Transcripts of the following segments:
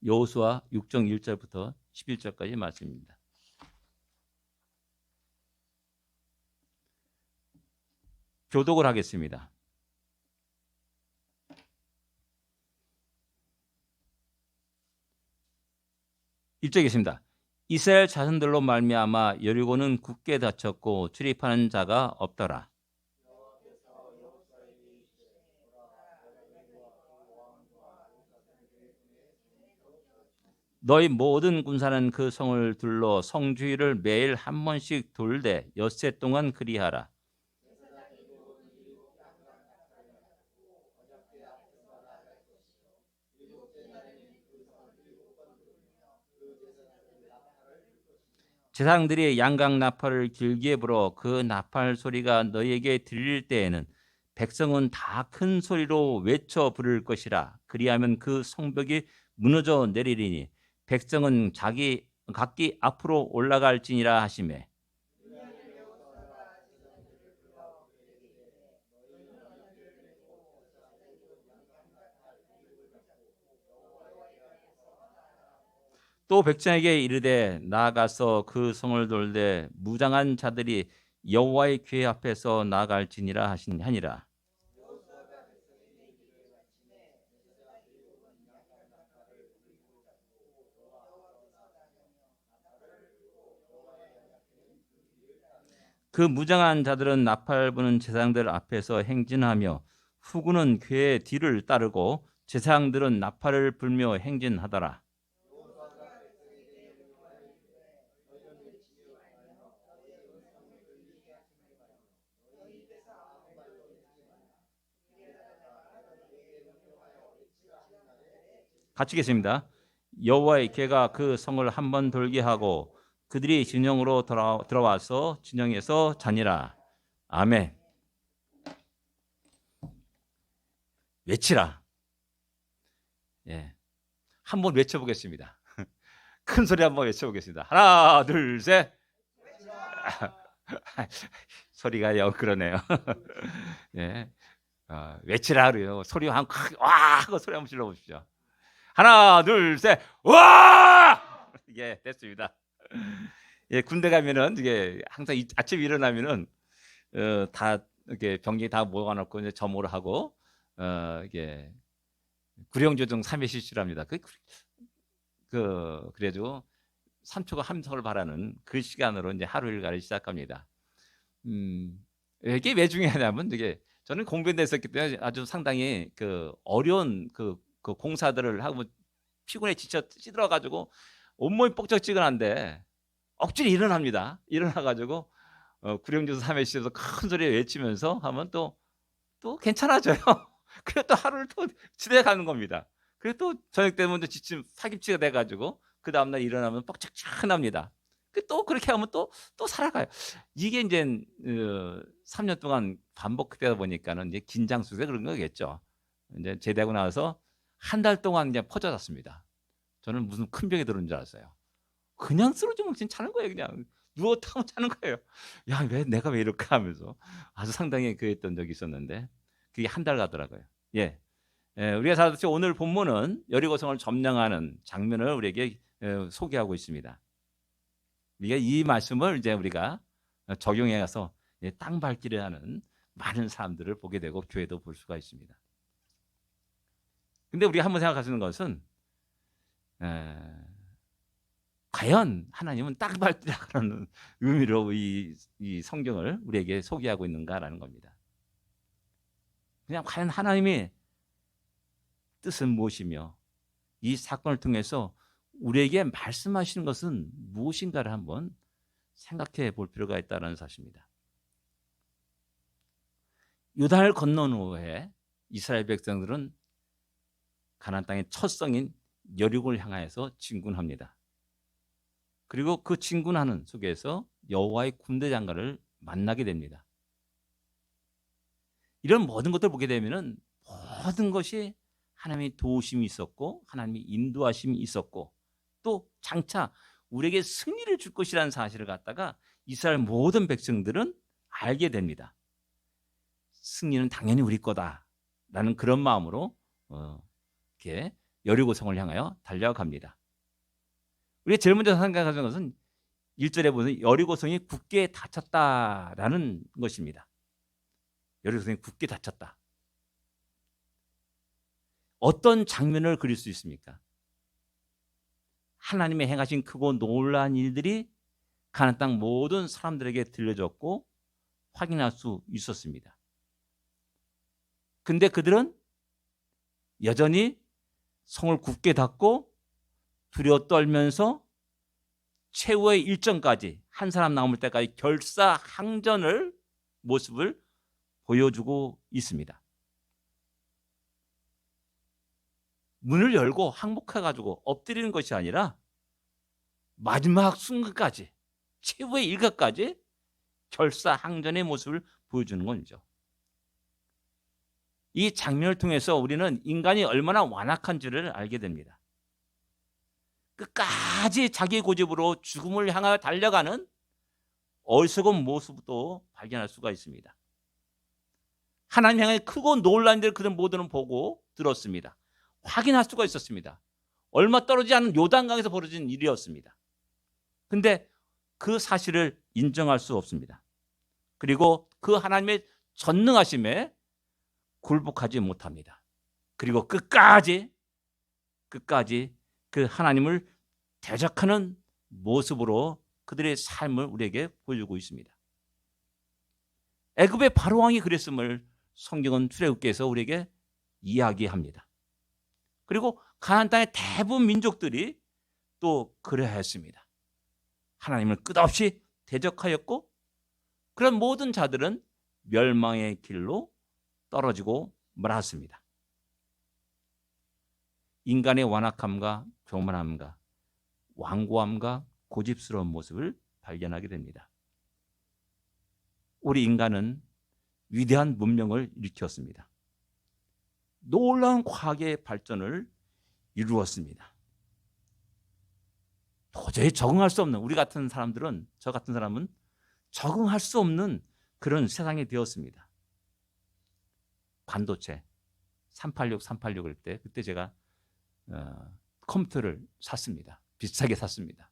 여호수아 6장 1절부터 11절까지 말씀입니다. 교독을 하겠습니다. 1절에 있습니다. 이스라엘 자손들로 말미암아 여리고는 굳게 닫혔고 출입하는 자가 없더라. 너희 모든 군사는 그 성을 둘러 성 주위를 매일 한 번씩 돌되 엿새 동안 그리하라. 제사장들이 양각 나팔을 길게 불어 그 나팔 소리가 너희에게 들릴 때에는 백성은 다 큰 소리로 외쳐 부를 것이라. 그리하면 그 성벽이 무너져 내리리니 백성은 각기 앞으로 올라갈지니라 하시매. 또 백성에게 이르되 나아가서 그 성을 돌되 무장한 자들이 여호와의 궤 앞에서 나아갈지니라 하니라. 그 무장한 자들은 나팔 부는 제사장들 앞에서 행진하며 후군은 궤의 뒤를 따르고 제사장들은 나팔을 불며 행진하더라. 같이 겠습니다. 여호와의 궤가 그 성을 한번 돌게 하고 그들이 진영으로 들어와서 진영에서 자니라. 아멘. 외치라. 예, 한번 외쳐보겠습니다. 큰 소리 한번 외쳐보겠습니다. 하나, 둘, 셋. 소리가 영 그러네요. 예, 외치라 그래요. 소리 한 크게 와 하고 소리 한번 질러보십시오. 하나, 둘, 셋. 와! 예, 됐습니다. 예, 군대 가면은 이게 항상 아침에 일어나면은 다 이렇게 병기 다 모아놓고 이제 점호를 하고 이게 구령조정 3회 실시를 합니다. 그래도 3초가 함성을 바라는 그 시간으로 이제 하루 일과를 시작합니다. 이게 왜 중요하냐면 이게 저는 공병대에 있었기 때문에 아주 상당히 그 어려운 그 공사들을 하고 피곤에 지쳐 찌들어가지고 온몸이 뻑적지근한데 억지로 일어납니다. 일어나가지고 구령조서 3회시에서 큰 소리에 외치면서 하면 또 괜찮아져요. 그리고 또 하루를 또 지내가는 겁니다. 그리고 또 저녁 되면 지침 파김치가 돼가지고 그 다음날 일어나면 뻑적지근합니다. 또 그렇게 하면 또 살아가요. 이게 이제 3년 동안 반복되다 보니까는 이제 긴장 속에 그런 거겠죠. 이제 제대하고 나서 한 달 동안 이제 퍼져났습니다. 저는 무슨 큰 병이 들은 줄 알았어요. 그냥 쓰러지면 자는 거예요. 그냥 누웠다고 자는 거예요. 야, 내가 왜 이럴까 하면서 아주 상당히 그랬던 적이 있었는데 그게 한 달 가더라고요. 예. 우리가 사실 오늘 본문은 여리고성을 점령하는 장면을 우리에게 소개하고 있습니다. 우리가 이 말씀을 이제 우리가 적용해서 땅 밟기를 하는 많은 사람들을 보게 되고 교회도 볼 수가 있습니다. 근데 우리가 한번 생각하시는 것은 과연 하나님은 땅 밟기라는 의미로 이 성경을 우리에게 소개하고 있는가라는 겁니다. 그냥 과연 하나님의 뜻은 무엇이며 이 사건을 통해서 우리에게 말씀하시는 것은 무엇인가를 한번 생각해 볼 필요가 있다는 사실입니다. 요단을 건넌 후에 이스라엘 백성들은 가나안 땅의 첫 성인 여리고를 향하여서 진군합니다. 그리고 그 진군하는 속에서 여호와의 군대 장관을 만나게 됩니다. 이런 모든 것들을 보게 되면은 모든 것이 하나님의 도우심이 있었고 하나님의 인도하심이 있었고 또 장차 우리에게 승리를 줄 것이라는 사실을 갖다가 이스라엘 모든 백성들은 알게 됩니다. 승리는 당연히 우리 거다라는 그런 마음으로 이렇게 여리고성을 향하여 달려갑니다. 우리가 제일 먼저 생각하는 것은 1절에 보면 여리고성이 굳게 닫혔다라는 것입니다. 여리고성이 굳게 닫혔다. 어떤 장면을 그릴 수 있습니까? 하나님의 행하신 크고 놀라운 일들이 가나안 땅 모든 사람들에게 들려졌고 확인할 수 있었습니다. 근데 그들은 여전히 성을 굳게 닫고 두려워 떨면서 최후의 일정까지 한 사람 남을 때까지 결사항전을 모습을 보여주고 있습니다. 문을 열고 항복해가지고 엎드리는 것이 아니라 마지막 순간까지 최후의 일각까지 결사항전의 모습을 보여주는 것이죠. 이 장면을 통해서 우리는 인간이 얼마나 완악한지를 알게 됩니다. 끝까지 자기 고집으로 죽음을 향하여 달려가는 어리석은 모습도 발견할 수가 있습니다. 하나님 향해 크고 놀라운 일을 그들 모두는 보고 들었습니다. 확인할 수가 있었습니다. 얼마 떨어지지 않은 요단강에서 벌어진 일이었습니다. 근데 그 사실을 인정할 수 없습니다. 그리고 그 하나님의 전능하심에 굴복하지 못합니다. 그리고 끝까지 그 하나님을 대적하는 모습으로 그들의 삶을 우리에게 보여주고 있습니다. 애굽의 바로왕이 그랬음을 성경은 출애굽기에서 우리에게 이야기합니다. 그리고 가나안 땅의 대부분 민족들이 또 그래야 했습니다. 하나님을 끝없이 대적하였고 그런 모든 자들은 멸망의 길로 떨어지고 말았습니다. 인간의 완악함과 교만함과 완고함과 고집스러운 모습을 발견하게 됩니다. 우리 인간은 위대한 문명을 일으켰습니다. 놀라운 과학의 발전을 이루었습니다. 도저히 적응할 수 없는 우리 같은 사람들은 저 같은 사람은 적응할 수 없는 그런 세상이 되었습니다. 반도체 386을 때 그때 제가 컴퓨터를 샀습니다. 비싸게 샀습니다.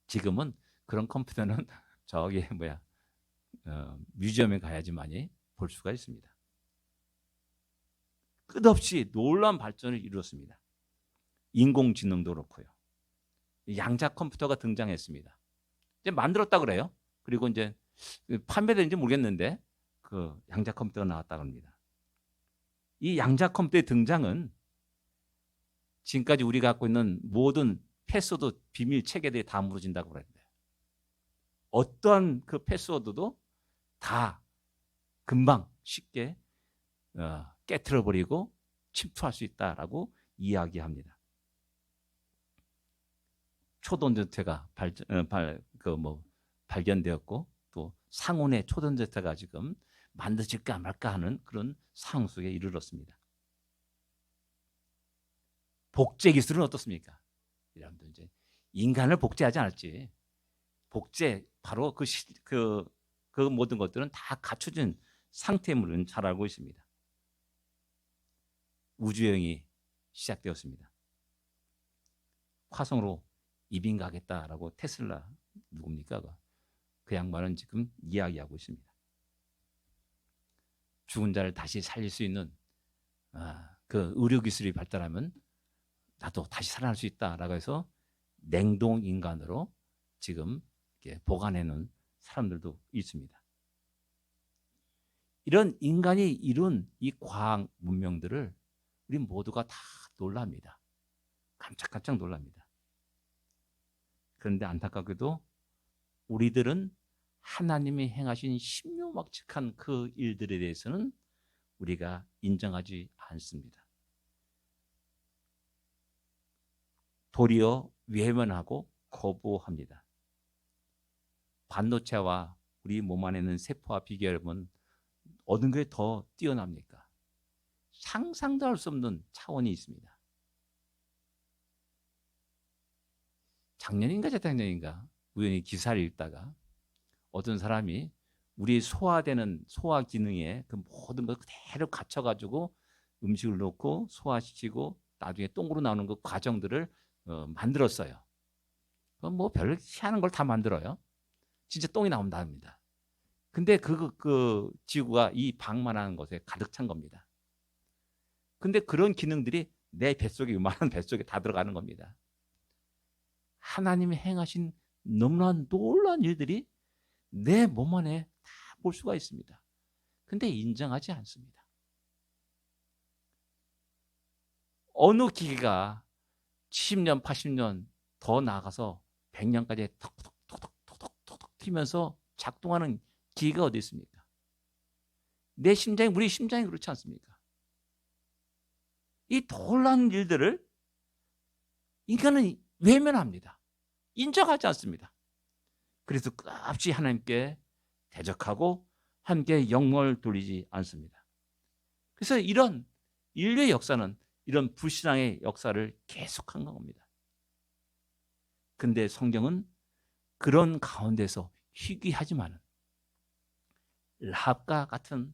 지금은 그런 컴퓨터는 저기 뮤지엄에 가야지만이 볼 수가 있습니다. 끝없이 놀라운 발전을 이루었습니다. 인공지능도 그렇고요. 양자 컴퓨터가 등장했습니다. 이제 만들었다 그래요. 그리고 이제 판매되는지 모르겠는데 그 양자 컴퓨터가 나왔다고 합니다. 이 양자 컴퓨터의 등장은 지금까지 우리가 갖고 있는 모든 패스워드 비밀 체계들이 다 무너진다고 그랬는데 어떠한 그 패스워드도 다 금방 쉽게 깨트려버리고 침투할 수 있다라고 이야기합니다. 초전자체가 발견되었고 또 상온의 초전자체가 지금 만들어질까 말까 하는 그런 상황 속에 이르렀습니다. 복제 기술은 어떻습니까? 여러분들 이제 인간을 복제하지 않았지. 복제 바로 그 모든 것들은 다 갖춰진 상태임을 잘 알고 있습니다. 우주여행이 시작되었습니다. 화성으로 이민 가겠다라고 테슬라 누굽니까? 그 양반은 지금 이야기하고 있습니다. 죽은 자를 다시 살릴 수 있는 그 의료 기술이 발달하면 나도 다시 살아날 수 있다라고 해서 냉동 인간으로 지금 보관해놓은 사람들도 있습니다. 이런 인간이 이룬 이 과학 문명들을 우리 모두가 다 놀랍니다. 깜짝깜짝 놀랍니다. 그런데 안타깝게도 우리들은 하나님이 행하신 신묘막측한 그 일들에 대해서는 우리가 인정하지 않습니다. 도리어 외면하고 거부합니다. 반도체와 우리 몸 안에 있는 세포와 비교하면 어느 게 더 뛰어납니까? 상상도 할 수 없는 차원이 있습니다. 작년인가 재작년인가 우연히 기사를 읽다가 어떤 사람이 우리 소화되는 소화 기능에 그 모든 걸 그대로 갖춰가지고 음식을 넣고 소화시키고 나중에 똥으로 나오는 그 과정들을 만들었어요. 뭐 별 희한한 걸 다 만들어요. 진짜 똥이 나온답니다. 근데 그 지구가 이 방만한 것에 가득 찬 겁니다. 근데 그런 기능들이 내 뱃속에, 요만한 뱃속에 다 들어가는 겁니다. 하나님이 행하신 너무나 놀라운 일들이 내 몸 안에 다 볼 수가 있습니다. 근데 인정하지 않습니다. 어느 기계가 70년, 80년 더 나아가서 100년까지 톡톡톡톡톡톡 튀면서 작동하는 기계가 어디 있습니까? 내 심장이, 우리 심장이 그렇지 않습니까? 이 놀라운 일들을 인간은 외면합니다. 인정하지 않습니다. 그래서 끝없이 하나님께 대적하고 함께 영광을 돌리지 않습니다. 그래서 이런 인류의 역사는 이런 불신앙의 역사를 계속한 겁니다. 근데 성경은 그런 가운데서 희귀하지만 라합과 같은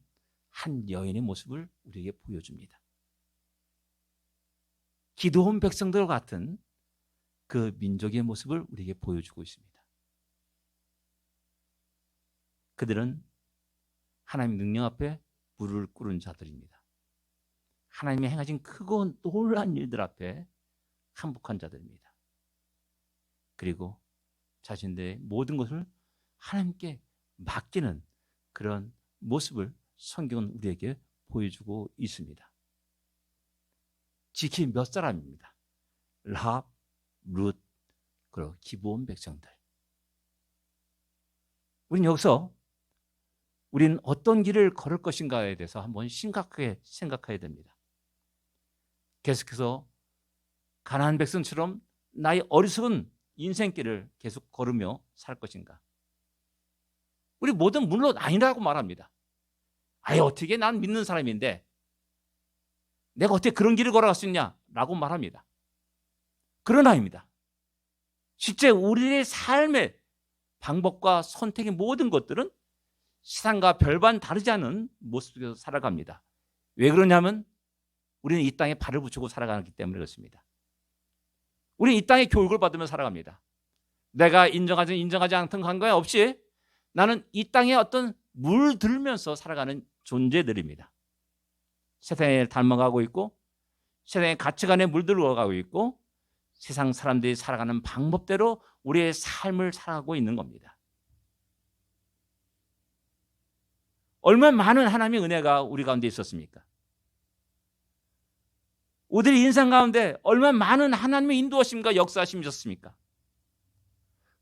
한 여인의 모습을 우리에게 보여줍니다. 기도원 백성들과 같은 그 민족의 모습을 우리에게 보여주고 있습니다. 그들은 하나님의 능력 앞에 무릎을 꿇은 자들입니다. 하나님이 행하신 크고 놀라운 일들 앞에 항복한 자들입니다. 그리고 자신들의 모든 것을 하나님께 맡기는 그런 모습을 성경은 우리에게 보여주고 있습니다. 지키 몇 사람입니다. 라합, 룻, 그리고 기브온 백성들. 우리는 여기서 우리는 어떤 길을 걸을 것인가에 대해서 한번 심각하게 생각해야 됩니다. 계속해서 가나안 백성처럼 나의 어리석은 인생길을 계속 걸으며 살 것인가? 우리 모든 물론 아니라고 말합니다. 아예 어떻게 난 믿는 사람인데 내가 어떻게 그런 길을 걸어갈 수 있냐? 라고 말합니다. 그런 아닙니다. 실제 우리의 삶의 방법과 선택의 모든 것들은 세상과 별반 다르지 않은 모습 속에서 살아갑니다. 왜 그러냐면 우리는 이 땅에 발을 붙이고 살아가기 때문에 그렇습니다. 우리는 이 땅에 교육을 받으며 살아갑니다. 내가 인정하지 않던 관계 없이 나는 이 땅에 어떤 물들면서 살아가는 존재들입니다. 세상에 닮아가고 있고 세상의 가치관에 물들어가고 있고 세상 사람들이 살아가는 방법대로 우리의 삶을 살아가고 있는 겁니다. 얼마나 많은 하나님의 은혜가 우리 가운데 있었습니까? 우리의 인생 가운데 얼마나 많은 하나님의 인도하심과 역사하심이셨습니까?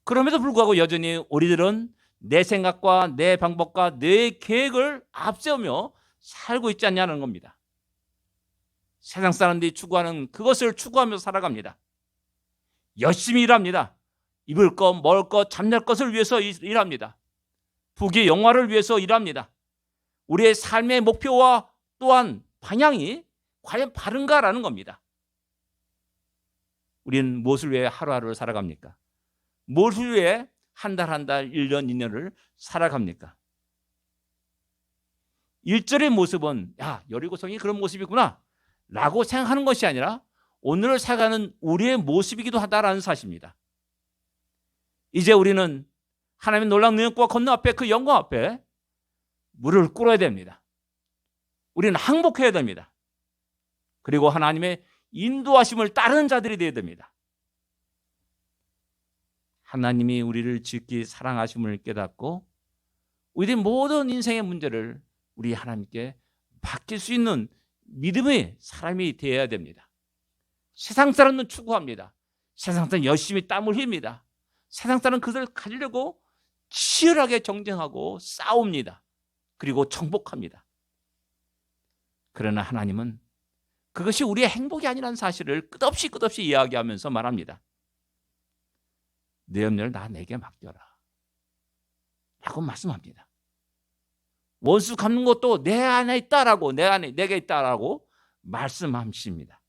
그럼에도 불구하고 여전히 우리들은 내 생각과 내 방법과 내 계획을 앞세우며 살고 있지 않냐는 겁니다. 세상 사람들이 추구하는 그것을 추구하며 살아갑니다. 열심히 일합니다. 입을 것, 먹을 것, 잠잘 것을 위해서 일합니다. 부귀 영화를 위해서 일합니다. 우리의 삶의 목표와 또한 방향이 과연 바른가라는 겁니다. 우리는 무엇을 위해 하루하루를 살아갑니까? 무엇을 위해 한 달 한 달, 1년 2년을 살아갑니까? 1절의 모습은 야, 여리고성이 그런 모습이구나 라고 생각하는 것이 아니라 오늘을 살아가는 우리의 모습이기도 하다라는 사실입니다. 이제 우리는 하나님의 놀라운 능력과 권능 앞에, 그 영광 앞에 무릎을 꿇어야 됩니다. 우리는 항복해야 됩니다. 그리고 하나님의 인도하심을 따르는 자들이 되어야 됩니다. 하나님이 우리를 지키 사랑하심을 깨닫고 우리의 모든 인생의 문제를 우리 하나님께 맡길 수 있는 믿음의 사람이 되어야 됩니다. 세상 사람은 추구합니다. 세상 사람은 열심히 땀을 흘립니다. 세상 사람은 그것을 가지려고 치열하게 경쟁하고 싸웁니다. 그리고 정복합니다. 그러나 하나님은 그것이 우리의 행복이 아니라는 사실을 끝없이 이야기하면서 말합니다. 내 염려를 내게 맡겨라 라고 말씀합니다. 원수 갚는 것도 내 안에 있다라고, 내게 있다라고 말씀하십니다.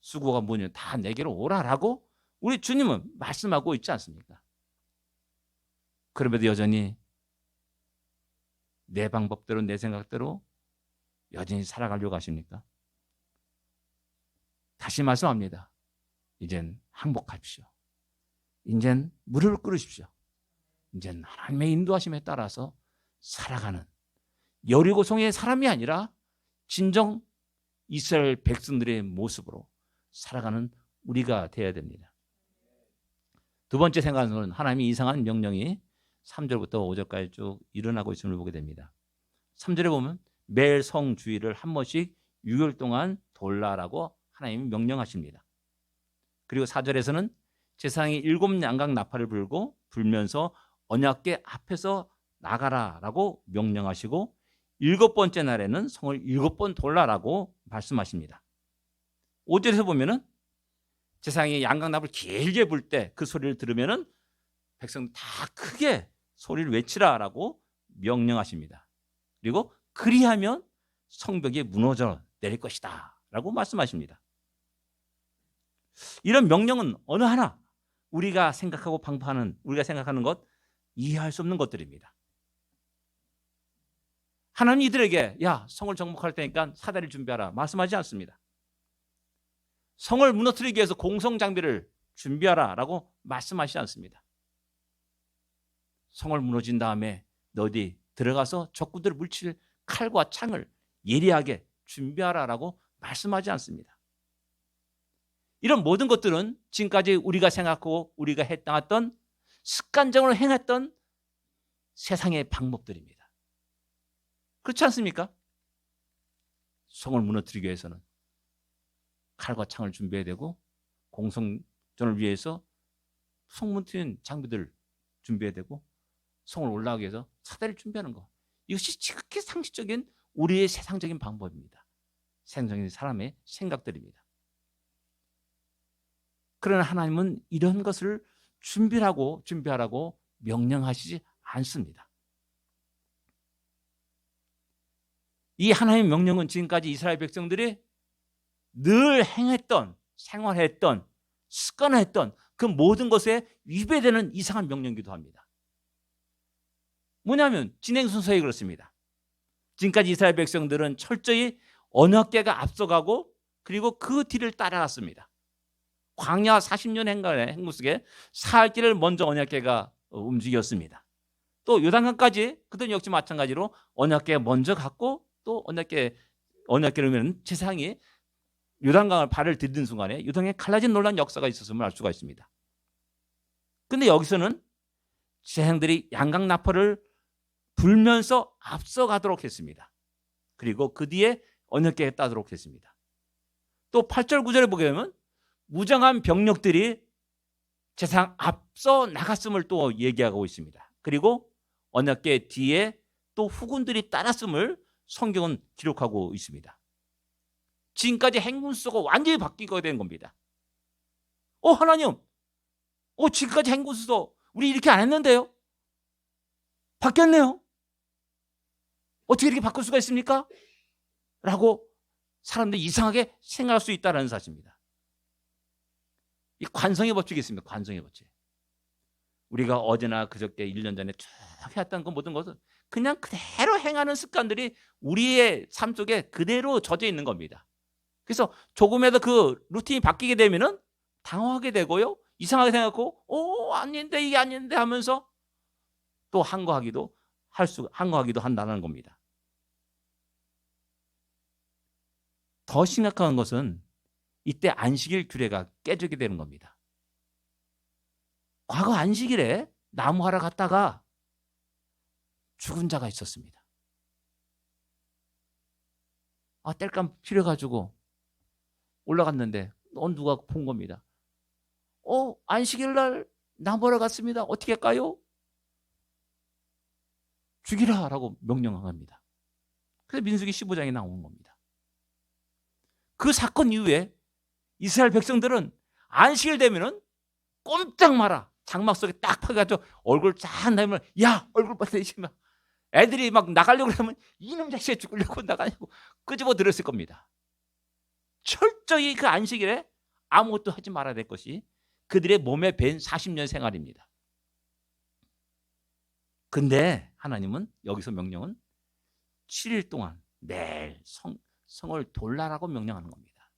수고가 뭐냐, 다 내게로 오라라고 우리 주님은 말씀하고 있지 않습니까? 그럼에도 여전히 내 방법대로, 내 생각대로 여전히 살아가려고 하십니까? 다시 말씀합니다. 이젠 항복하십시오. 이젠 무릎을 꿇으십시오. 이젠 하나님의 인도하심에 따라서 살아가는 여리고성의 사람이 아니라 진정 이스라엘 백성들의 모습으로 살아가는 우리가 되어야 됩니다. 두 번째 생각은 하나님의 이상한 명령이 3절부터 5절까지 쭉 일어나고 있음을 보게 됩니다. 3절에 보면 매일 성주일을 한 번씩 6일 동안 돌라라고 하나님이 명령하십니다. 그리고 4절에서는 제사장이 7 양각 나팔을 불면서 언약궤 앞에서 나가라라고 명령하시고 7번째 날에는 성을 7번 돌라라고 말씀하십니다. 5절에서 보면은 제사장이 양각 나팔을 길게 불 때 그 소리를 들으면은 백성 다 크게 소리를 외치라라고 명령하십니다. 그리고 그리하면 성벽이 무너져 내릴 것이다라고 말씀하십니다. 이런 명령은 어느 하나 우리가 생각하고 방파하는 우리가 생각하는 것 이해할 수 없는 것들입니다. 하나님 이들에게 야 성을 정복할 테니까 사다리를 준비하라 말씀하지 않습니다. 성을 무너뜨리기 위해서 공성 장비를 준비하라라고 말씀하시지 않습니다. 성을 무너진 다음에 너희 들어가서 적군들을 물칠 칼과 창을 예리하게 준비하라라고 말씀하지 않습니다. 이런 모든 것들은 지금까지 우리가 생각하고 우리가 했던 습관적으로 행했던 세상의 방법들입니다. 그렇지 않습니까? 성을 무너뜨리기 위해서는 칼과 창을 준비해야 되고 공성전을 위해서 성문트인 장비들을 준비해야 되고 성을 올라가기 위해서 사다리를 준비하는 것. 이것이 지극히 상식적인 우리의 세상적인 방법입니다. 세상적인 사람의 생각들입니다. 그러나 하나님은 이런 것을 준비하라고 명령하시지 않습니다. 이 하나님의 명령은 지금까지 이스라엘 백성들이 늘 행했던, 생활했던, 습관했던 그 모든 것에 위배되는 이상한 명령이기도 합니다. 뭐냐면 진행 순서에 그렇습니다. 지금까지 이스라엘 백성들은 철저히 언약궤가 앞서가고 그리고 그 뒤를 따라갔습니다. 광야 40년 행군 속에 사흘길을 먼저 언약궤가 움직였습니다. 또 요단강까지 그들 역시 마찬가지로 언약궤가 먼저 갔고 또 언약궤를 보면 제사장이 요단강을 발을 디딘 순간에 요단강에 갈라진 놀라운 역사가 있었음을 알 수가 있습니다. 그런데 여기서는 제사장들이 양각 나팔을 불면서 앞서가도록 했습니다. 그리고 그 뒤에 언약궤에 따도록 했습니다. 또 8절 9절에 보게 되면 무장한 병력들이 제사장 앞서 나갔음을 또 얘기하고 있습니다. 그리고 언약궤 뒤에 또 후군들이 따랐음을 성경은 기록하고 있습니다. 지금까지 행군 수가 완전히 바뀌게 된 겁니다. 하나님, 지금까지 행군 수도 우리 이렇게 안 했는데요? 바뀌었네요. 어떻게 이렇게 바꿀 수가 있습니까? 라고 사람들이 이상하게 생각할 수 있다는 사실입니다. 이 관성의 법칙이 있습니다. 관성의 법칙. 우리가 어제나 그저께 1년 전에 쭉 해왔던 그 모든 것은 그냥 그대로 행하는 습관들이 우리의 삶 속에 그대로 젖어 있는 겁니다. 그래서 조금이라도 그 루틴이 바뀌게 되면은 당황하게 되고요. 이상하게 생각하고 아닌데 이게 아닌데 하면서 또 항거하기도 한다는 겁니다. 더 심각한 것은 이때 안식일 규례가 깨지게 되는 겁니다. 과거 안식일에 나무하러 갔다가 죽은 자가 있었습니다. 땔감 필요해가지고 올라갔는데 누가 본 겁니다. 안식일 날 나무하러 갔습니다. 어떻게 할까요? 죽이라라고 명령한 겁니다. 그래서 민수기 15장에 나오는 겁니다. 그 사건 이후에 이스라엘 백성들은 안식일 되면은 꼼짝 마라. 장막 속에 딱 파가지고 얼굴 쫙 내면 야 얼굴 빨개지면 애들이 막 나가려고 하면 이놈 자식이 죽으려고 나가냐고 끄집어 들었을 겁니다. 철저히 그 안식일에 아무것도 하지 말아야 될 것이 그들의 몸에 밴 40년 생활입니다. 근데 하나님은 여기서 명령은 7일 동안 매일 성을 돌라라고 명령하는 겁니다.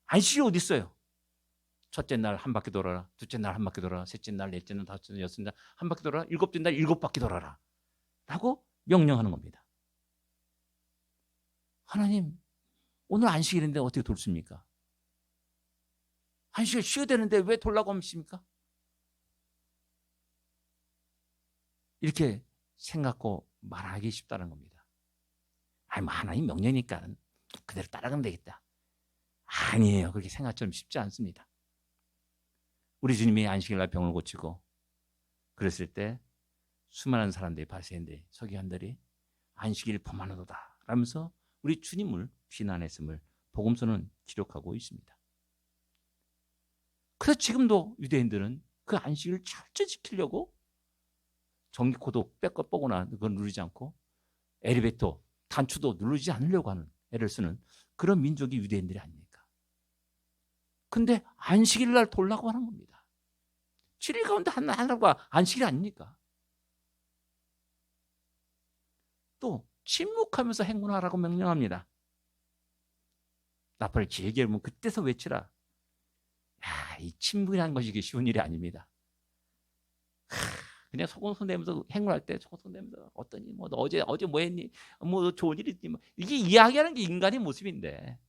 안식이 어디 있어요? 첫째 날 한 바퀴 돌아라, 둘째 날 한 바퀴 돌아라, 셋째 날, 넷째 날, 다섯째 날, 여섯째 날 한 바퀴 돌아라, 일곱째 날 7바퀴 돌아라 라고 명령하는 겁니다. 하나님, 오늘 안식일인데 어떻게 돌습니까? 안식일 쉬어야 되는데 왜 돌라고 하십니까? 이렇게 생각하고 말하기 쉽다는 겁니다. 아니, 뭐 하나님 명령이니까 그대로 따라가면 되겠다. 아니에요. 그렇게 생각처럼 쉽지 않습니다. 우리 주님이 안식일날 병을 고치고 그랬을 때 수많은 사람들이 바리새인들이 서기관들이 안식일 범하노도다 라면서 우리 주님을 비난했음을 복음서는 기록하고 있습니다. 그래서 지금도 유대인들은 그 안식일을 철저히 지키려고 전기코도 뺏거나 그걸 누르지 않고 엘리베이터 단추도 누르지 않으려고 하는 애를 쓰는 그런 민족이 유대인들이 아닙니까? 근데 안식일 날 돌라고 하는 겁니다. 7일 가운데 하나가 안식일 아닙니까? 또 침묵하면서 행군하라고 명령합니다. 나팔을 길게 불면 그때서 외치라. 야, 이 침묵이라는 것이 쉬운 일이 아닙니다. 그냥 소곤소 내면서 행군할 때 소곤소 내면서 어떠니, 뭐 너 어제 뭐 했니, 뭐 좋은 일 있니, 뭐 이게 이야기하는 게 인간의 모습인데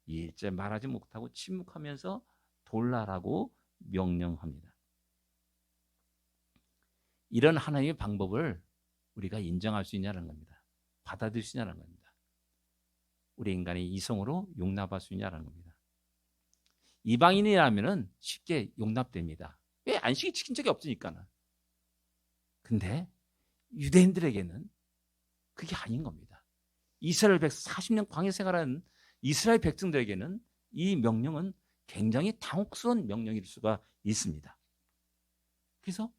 일제 말하지 못하고 침묵하면서 돌라라고 명령합니다. 이런 하나님의 방법을 우리가 인정할 수 있냐는 겁니다. 받아들일 수 있냐는 겁니다. 우리 인간이 이성으로 용납할 수 있냐는 겁니다. 이방인이라면 쉽게 용납됩니다. 왜? 안식일 지킨 적이 없으니까는. 근데 유대인들에게는 그게 아닌 겁니다. 이스라엘 백성 40년 광야 생활한 이스라엘 백성들에게는 이 명령은 굉장히 당혹스러운 명령일 수가 있습니다. 그래서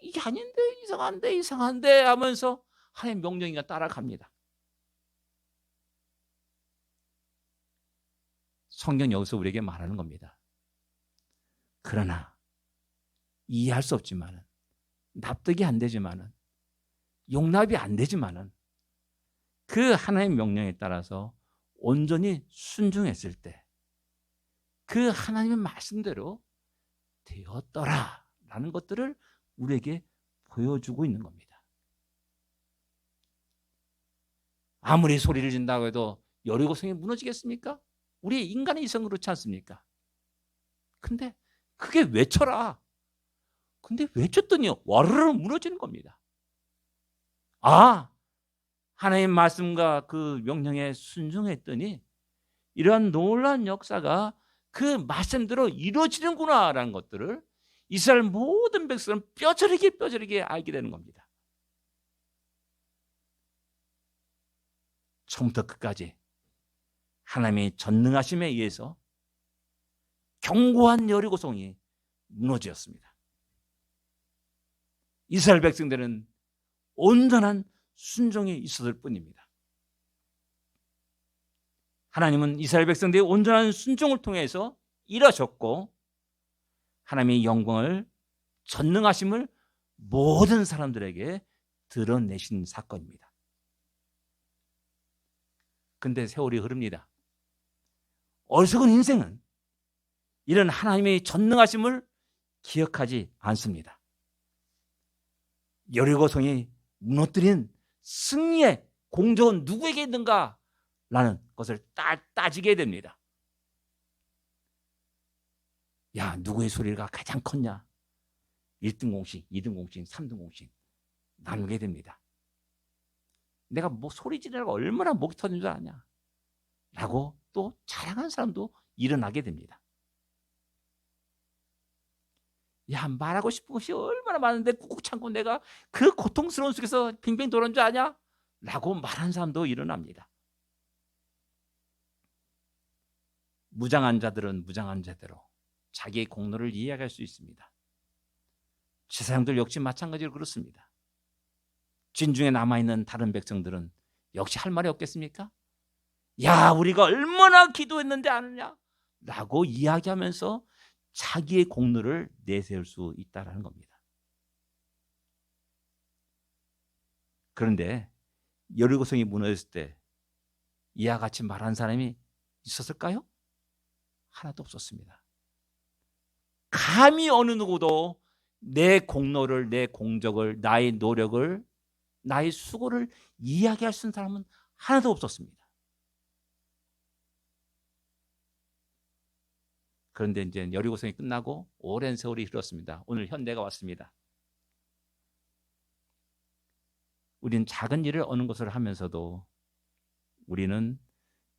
이게 아닌데, 이상한데 하면서 하나님의 명령이가 따라갑니다. 성경 여기서 우리에게 말하는 겁니다. 그러나 이해할 수 없지만은, 납득이 안 되지만은, 용납이 안 되지만은 그 하나님의 명령에 따라서 온전히 순종했을 때 그 하나님의 말씀대로 되었더라라는 것들을 우리에게 보여주고 있는 겁니다. 아무리 소리를 진다고 해도 여리고성이 무너지겠습니까? 우리 인간의 이성은 그렇지 않습니까? 근데 그게 외쳐라. 근데 외쳤더니 와르르 무너지는 겁니다. 아, 하나님의 말씀과 그 명령에 순종했더니 이러한 놀라운 역사가 그 말씀대로 이루어지는구나라는 것들을 이스라엘 모든 백성은 뼈저리게 알게 되는 겁니다. 처음부터 끝까지 하나님의 전능하심에 의해서 견고한 여리고성이 무너졌습니다. 이스라엘 백성들은 온전한 순종이 있었을 뿐입니다. 하나님은 이스라엘 백성들의 온전한 순종을 통해서 일하셨고 하나님의 영광을, 전능하심을 모든 사람들에게 드러내신 사건입니다. 근데 세월이 흐릅니다. 어리석은 인생은 이런 하나님의 전능하심을 기억하지 않습니다. 여리고성이 무너뜨린 승리의 공적은 누구에게 있는가? 라는 것을 따지게 됩니다. 야, 누구의 소리가 가장 컸냐? 1등 공식, 2등 공식, 3등 공식 나누게 됩니다. 내가 뭐 소리 지르라고 얼마나 목이 터진 줄 아냐? 라고 또 자랑하는 사람도 일어나게 됩니다. 야, 말하고 싶은 것이 얼마나 많은데 꾹꾹 참고 내가 그 고통스러운 속에서 빙빙 도는 줄 아냐? 라고 말하는 사람도 일어납니다. 무장한 자들은 무장한 자대로 자기의 공로를 이야기할 수 있습니다. 제사장들 역시 마찬가지로 그렇습니다. 진중에 남아있는 다른 백성들은 역시 할 말이 없겠습니까? 야, 우리가 얼마나 기도했는데 아느냐? 라고 이야기하면서 자기의 공로를 내세울 수 있다는 겁니다. 그런데 여리고성이 무너졌을 때 이와 같이 말한 사람이 있었을까요? 하나도 없었습니다. 감히 어느 누구도 내 공로를, 내 공적을, 나의 노력을, 나의 수고를 이야기할 수 있는 사람은 하나도 없었습니다. 그런데 이제 여리고성이 끝나고 오랜 세월이 흘렀습니다. 오늘 현대가 왔습니다. 우리는 작은 일을 어느 것을 하면서도 우리는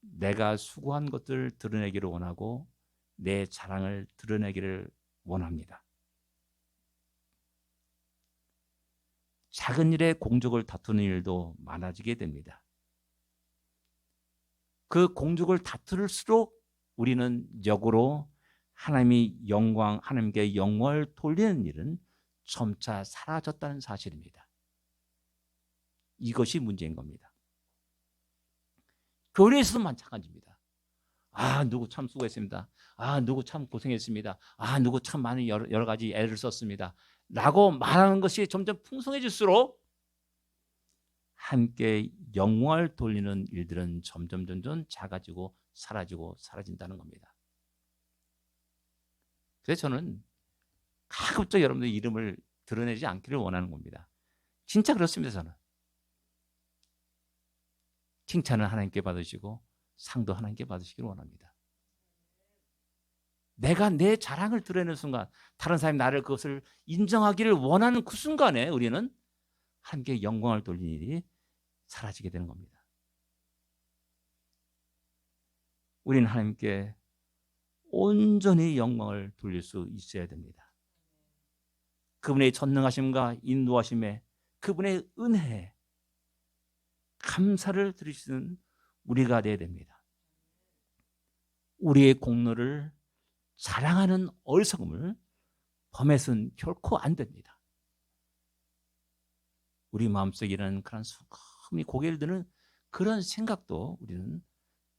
내가 수고한 것들을 드러내기를 원하고 내 자랑을 드러내기를 원합니다. 작은 일에 공적을 다투는 일도 많아지게 됩니다. 그 공적을 다툴수록 우리는 역으로 하나님께 영광을 돌리는 일은 점차 사라졌다는 사실입니다. 이것이 문제인 겁니다. 교회에서도 마찬가지입니다. 누구 참 수고했습니다. 누구 참 고생했습니다. 누구 참 많은 여러 가지 애를 썼습니다. 라고 말하는 것이 점점 풍성해질수록 함께 영광을 돌리는 일들은 점점 작아지고 사라진다는 겁니다. 그래서 저는 가급적 여러분들 이름을 드러내지 않기를 원하는 겁니다. 진짜 그렇습니다. 저는 칭찬은 하나님께 받으시고 상도 하나님께 받으시기를 원합니다. 내가 내 자랑을 드러내는 순간, 다른 사람이 나를 그것을 인정하기를 원하는 그 순간에 우리는 하나님께 영광을 돌리는 일이 사라지게 되는 겁니다. 우리는 하나님께 온전히 영광을 돌릴 수 있어야 됩니다. 그분의 전능하심과 인도하심에, 그분의 은혜에 감사를 드리시는 우리가 되어야 됩니다. 우리의 공로를 자랑하는 어리석음을 범해서는 결코 안 됩니다. 우리 마음속에 일어나는 그런 수금이 고개를 드는 그런 생각도 우리는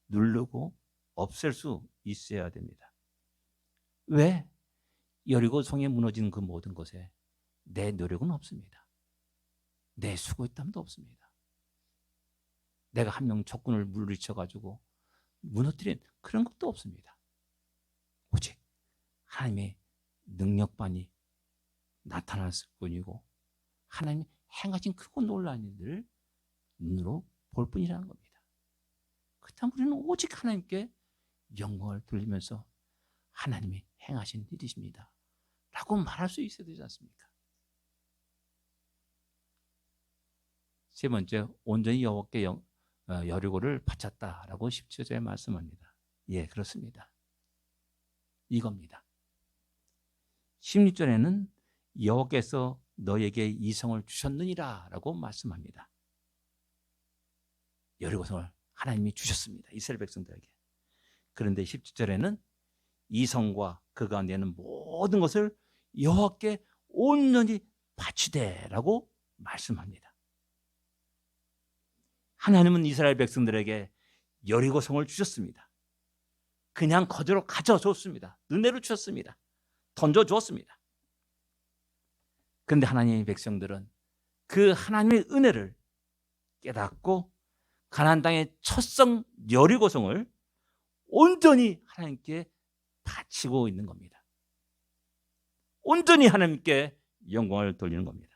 누르고 없앨 수 있어야 됩니다. 왜? 여리고성에 무너진 그 모든 것에 내 노력은 없습니다. 내 수고의 땀도 없습니다. 내가 한 명 적군을 물리쳐가지고 무너뜨린 그런 것도 없습니다. 오직 하나님의 능력만이 나타났을 뿐이고 하나님이 행하신 크고 놀라운 일들을 눈으로 볼 뿐이라는 겁니다. 그렇다면 우리는 오직 하나님께 영광을 돌리면서 하나님이 행하신 일이십니다 라고 말할 수 있어야 되지 않습니까? 세 번째, 온전히 여호와께 여리고를 바쳤다라고 17절에 말씀합니다. 예, 그렇습니다. 이겁니다. 16절에는 여호와께서 너에게 이 성을 주셨느니라 라고 말씀합니다. 여리고성을 하나님이 주셨습니다. 이스라엘 백성들에게. 그런데 17절에는 이 성과 그 가운데 있는 모든 것을 여호와께 온전히 바치되라고 말씀합니다. 하나님은 이스라엘 백성들에게 여리고성을 주셨습니다. 그냥 그대로 가져줬습니다. 은혜로 주셨습니다. 던져주었습니다. 그런데 하나님의 백성들은 그 하나님의 은혜를 깨닫고 가나안 땅의 첫 성 여리고성을 온전히 하나님께 바치고 있는 겁니다. 온전히 하나님께 영광을 돌리는 겁니다.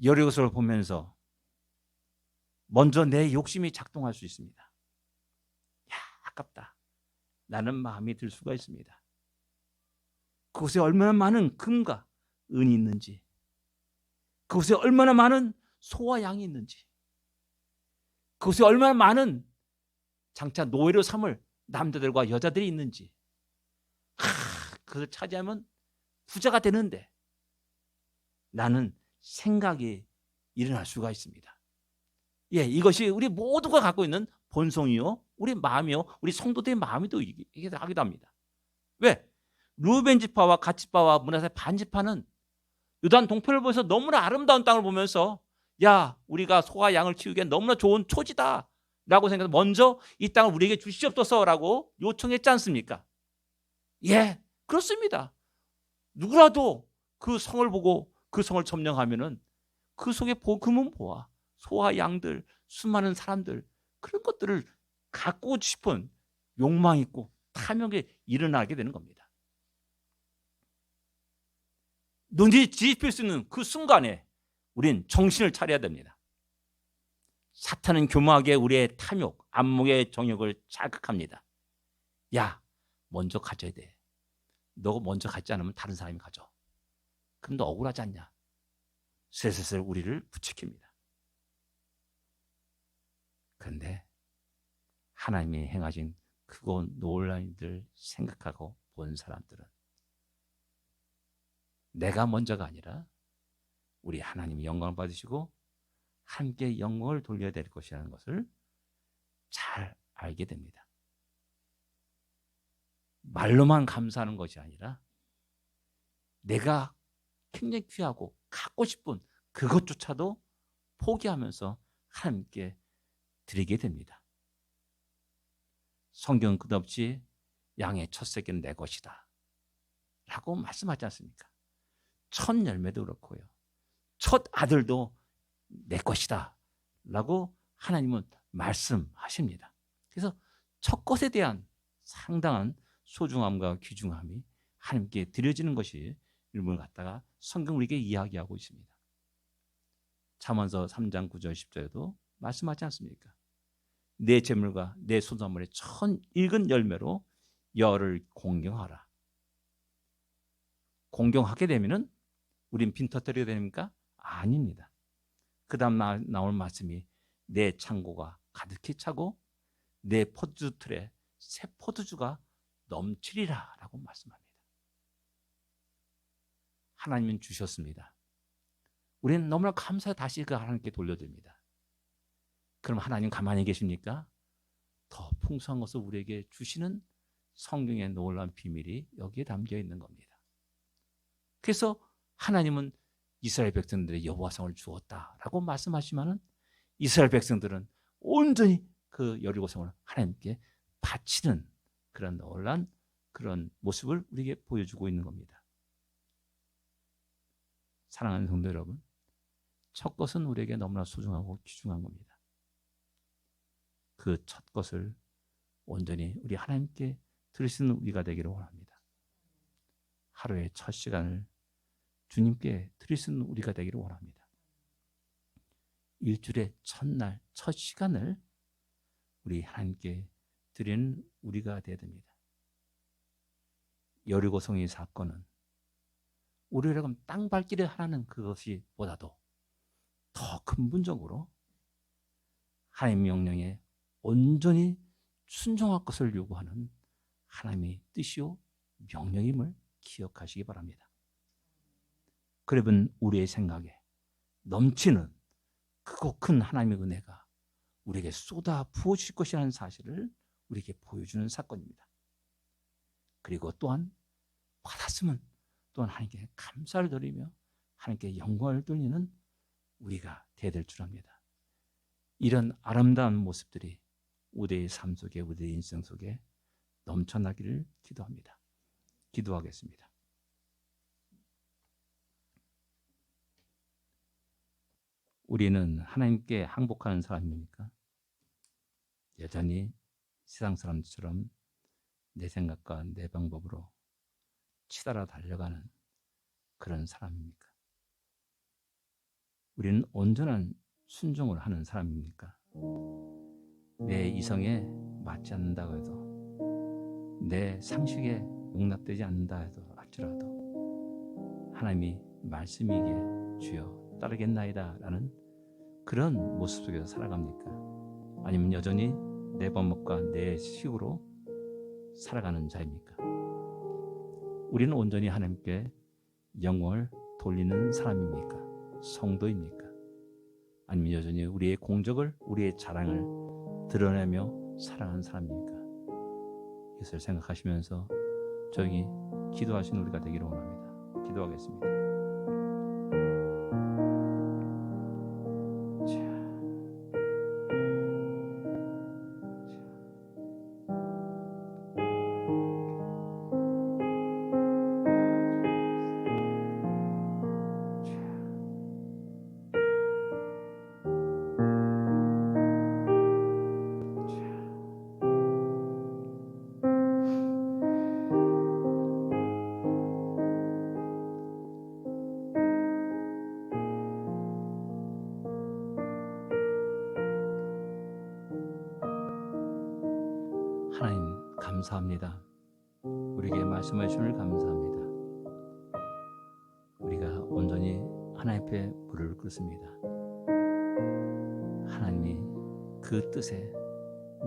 여리고성을 보면서 먼저 내 욕심이 작동할 수 있습니다. 야, 아깝다. 라는 마음이 들 수가 있습니다. 그곳에 얼마나 많은 금과 은이 있는지, 그곳에 얼마나 많은 소와 양이 있는지, 그곳에 얼마나 많은 장차 노예로 삼을 남자들과 여자들이 있는지, 그걸 차지하면 부자가 되는데 나는 생각이 일어날 수가 있습니다. 예, 이것이 우리 모두가 갖고 있는 본성이요, 우리 마음이요, 우리 성도들의 마음이도 이게 하기도 합니다. 왜? 루벤 지파와 갓 지파와 므낫세 반 지파는 요단 동편을 보면서 너무나 아름다운 땅을 보면서 야, 우리가 소와 양을 키우기엔 너무나 좋은 초지다 라고 생각해서 먼저 이 땅을 우리에게 주시옵소서라고 요청했지 않습니까? 예, 그렇습니다. 누구라도 그 성을 보고 그 성을 점령하면은 그 속에 금은 보아, 소와 양들, 수많은 사람들, 그런 것들을 갖고 싶은 욕망 있고 탐욕에 일어나게 되는 겁니다. 눈이 뒤집힐 수 있는 그 순간에 우린 정신을 차려야 됩니다. 사탄은 교묘하게 우리의 탐욕, 안목의 정욕을 자극합니다. 야, 먼저 가져야 돼. 너 먼저 갖지 않으면 다른 사람이 가져. 그럼 너 억울하지 않냐? 슬슬 우리를 부추깁니다. 그런데 하나님이 행하신 그거 놀라운 일을 생각하고 본 사람들은 내가 먼저가 아니라 우리 하나님이 영광을 받으시고 함께 영광을 돌려야 될 것이라는 것을 잘 알게 됩니다. 말로만 감사하는 것이 아니라 내가 굉장히 귀하고 갖고 싶은 그것조차도 포기하면서 하나님께 드리게 됩니다. 성경은 끝없이 양의 첫 새끼는 내 것이다 라고 말씀하지 않습니까? 첫 열매도 그렇고요, 첫 아들도 내 것이다 라고 하나님은 말씀하십니다. 그래서 첫 것에 대한 상당한 소중함과 귀중함이 하나님께 드려지는 것이 이름을 갖다가 성경 우리에게 이야기하고 있습니다. 잠언서 3장 9절 10절에도 말씀하지 않습니까? 내 재물과 내 소산물의 첫 익은 열매로 여를 공경하라. 공경하게 되면은 우린 빈터터리가 됩니까? 아닙니다. 그 다음 나올 말씀이 내 창고가 가득히 차고 내 포도주 틀에 새 포도주가 넘치리라 라고 말씀합니다. 하나님은 주셨습니다. 우리는 너무나 감사해 다시 그 하나님께 돌려드립니다. 그럼 하나님 가만히 계십니까? 더 풍성한 것을 우리에게 주시는 성경의 놀라운 비밀이 여기에 담겨 있는 겁니다. 그래서 하나님은 이스라엘 백성들의 여호와성을 주었다라고 말씀하시면은 이스라엘 백성들은 온전히 그 여리고성을 하나님께 바치는 그런 놀라운 그런 모습을 우리에게 보여주고 있는 겁니다. 사랑하는 성도 여러분, 첫 것은 우리에게 너무나 소중하고 귀중한 겁니다. 그 첫 것을 온전히 우리 하나님께 드릴 수 있는 우리가 되기를 원합니다. 하루의 첫 시간을 주님께 드릴 수 있는 우리가 되기를 원합니다. 일주일의 첫날, 첫 시간을 우리 하나님께 드리는 우리가 되어야 됩니다. 여리고성의 사건은 우리가 땅 밟기를 하라는 그것이 보다도 더 근본적으로 하나님의 명령에 온전히 순종할 것을 요구하는 하나님의 뜻이요 명령임을 기억하시기 바랍니다. 그러면 우리의 생각에 넘치는 크고 큰 하나님의 은혜가 우리에게 쏟아 부어주실 것이라는 사실을 우리에게 보여주는 사건입니다. 그리고 또한 받았으면 또한 하나님께 감사를 드리며 하나님께 영광을 돌리는 우리가 되어야 될 줄 압니다. 이런 아름다운 모습들이 우리의 삶 속에, 우리의 인생 속에 넘쳐나기를 기도합니다. 기도하겠습니다. 우리는 하나님께 항복하는 사람입니까? 여전히 세상 사람처럼 내 생각과 내 방법으로 치달아 달려가는 그런 사람입니까? 우리는 온전한 순종을 하는 사람입니까? 내 이성에 맞지 않는다고 해도, 내 상식에 용납되지 않는다 해도 할지라도 하나님이 말씀이기에 주여 따르겠나이다 라는 그런 모습 속에서 살아갑니까? 아니면 여전히 내 방법과 내 식으로 살아가는 자입니까? 우리는 온전히 하나님께 영광을 돌리는 사람입니까? 성도입니까? 아니면 여전히 우리의 공적을, 우리의 자랑을 드러내며 살아가는 사람입니까? 이것을 생각하시면서 저희 기도하시는 우리가 되기를 원합니다. 기도하겠습니다. 하나님 감사합니다. 우리에게 말씀해 주심을 감사합니다. 우리가 온전히 하나님 앞에 무릎을 꿇습니다. 하나님이 그 뜻에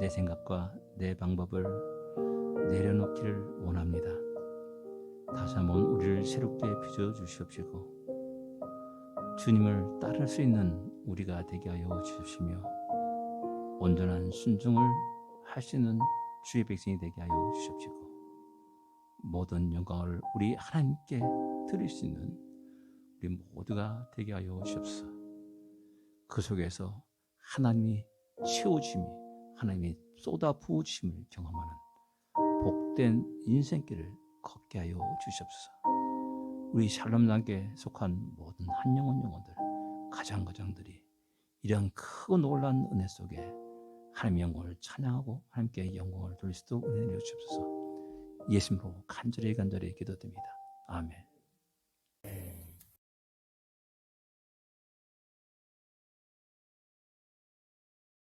내 생각과 내 방법을 내려놓기를 원합니다. 다시 한번 우리를 새롭게 빚어 주시옵시고 주님을 따를 수 있는 우리가 되게 하여 주시며 온전한 순종을 할 수 있는 주의 백성이 되게 하여 주시옵시고 모든 영광을 우리 하나님께 드릴 수 있는 우리 모두가 되게 하여 주옵소서. 그 속에서 하나님이 채워주심이 하나님이 쏟아 부으심을 경험하는 복된 인생길을 걷게 하여 주시옵소서. 우리 샬롬당에 속한 모든 한 영혼들 가장들이 이러한 크고 놀라운 은혜 속에 하나님의 영광을 찬양하고 하나님께 영광을 돌릴 수도 은혜 내려 주옵소서. 예수님으로 간절히 기도드립니다. 아멘.